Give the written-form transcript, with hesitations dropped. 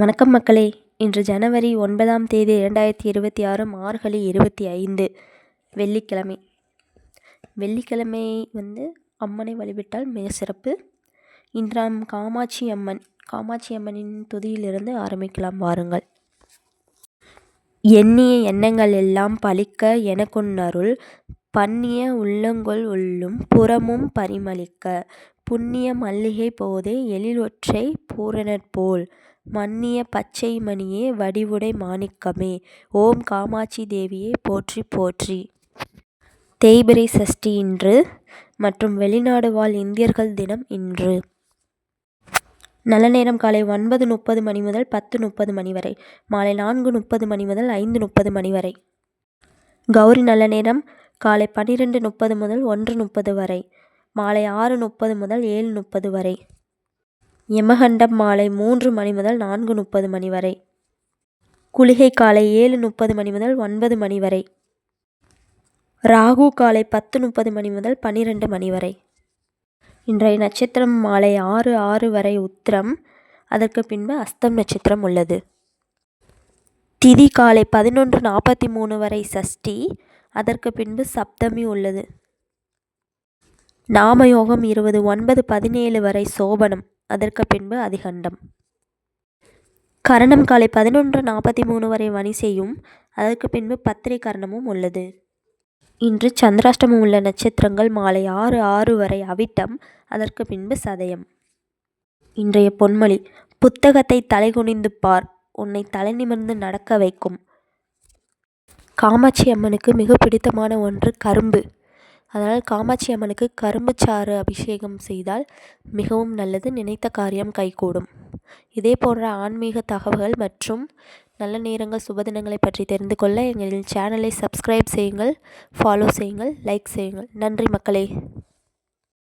வணக்கம் மக்களே. இன்று ஜனவரி 9ஆம் தேதி 2026 மார்கழி 25 வெள்ளிக்கிழமை. வெள்ளிக்கிழமை அம்மனை வழிபட்டால் மிக சிறப்பு. இன்று நாம் காமாட்சி அம்மனின் துதியிலிருந்து ஆரம்பிக்கலாம் வாருங்கள். எண்ணிய எண்ணங்கள் எல்லாம் பலிக்க எனக்குன்னருள் பண்ணிய உள்ளங்கொள் உள்ளும் புறமும் பரிமளிக்க புண்ணிய மல்லிகை போதே எழிலொற்றை பூரணற்போல் மன்னிய பச்சை மணியே வடிவுடை மாணிக்கமே ஓம் காமாட்சி தேவியே போற்றி போற்றி. தேய்பிறை சஷ்டி இன்று மற்றும் வெளிநாடு வாழ் இந்தியர்கள் தினம் இன்று. நல்ல நேரம் காலை 9:30 மணி முதல் 10:30 மணி வரை, மாலை 4:30 மணி முதல் 5:30 மணி வரை. கௌரி நல்ல நேரம் காலை 12:30 முதல் 1:30 வரை, மாலை 6:30 முதல் 7:30 வரை. யமகண்டம் மாலை 3 மணி முதல் 4:30 மணி வரை. குளிகை காலை 7:30 மணி முதல் 9 மணி வரை. ராகு காலை 10:30 மணி முதல் 12 மணி வரை. இன்றைய நட்சத்திரம் மாலை 6:06 வரை உத்திரம், அதற்கு பின்பு அஸ்தம் நட்சத்திரம் உள்ளது. திதி காலை 11:43 வரை சஷ்டி, அதற்கு பின்பு சப்தமி உள்ளது. நாமயோகம் 9:17 வரை சோபனம், அதற்கு பின்பு அதிகண்டம். கரணம் காலை 11:43 வரை வணிசையும், அதற்கு பின்பு பத்திரை கரணமும் உள்ளது. இன்று சந்திராஷ்டமம் உள்ள நட்சத்திரங்கள் மாலை 6:06 வரை அவிட்டம், அதற்கு பின்பு சதயம். இன்றைய பொன்மொழி: புத்தகத்தை தலைகுனிந்து பார், உன்னை தலை நிமிர்ந்து நடக்க வைக்கும். காமாட்சி அம்மனுக்கு மிக பிடித்தமான ஒன்று கரும்பு. அதனால் காமாட்சி அம்மனுக்கு கரும்பு சாறு அபிஷேகம் செய்தால் மிகவும் நல்லது, நினைத்த காரியம் கைகூடும். இதே போன்ற ஆன்மீக தகவல்கள் மற்றும் நல்ல நேரங்கள் சுபதினங்களை பற்றி தெரிந்து கொள்ள எங்கள் சேனலை சப்ஸ்கிரைப் செய்யுங்கள், ஃபாலோ செய்யுங்கள், லைக் செய்யுங்கள். நன்றி மக்களே.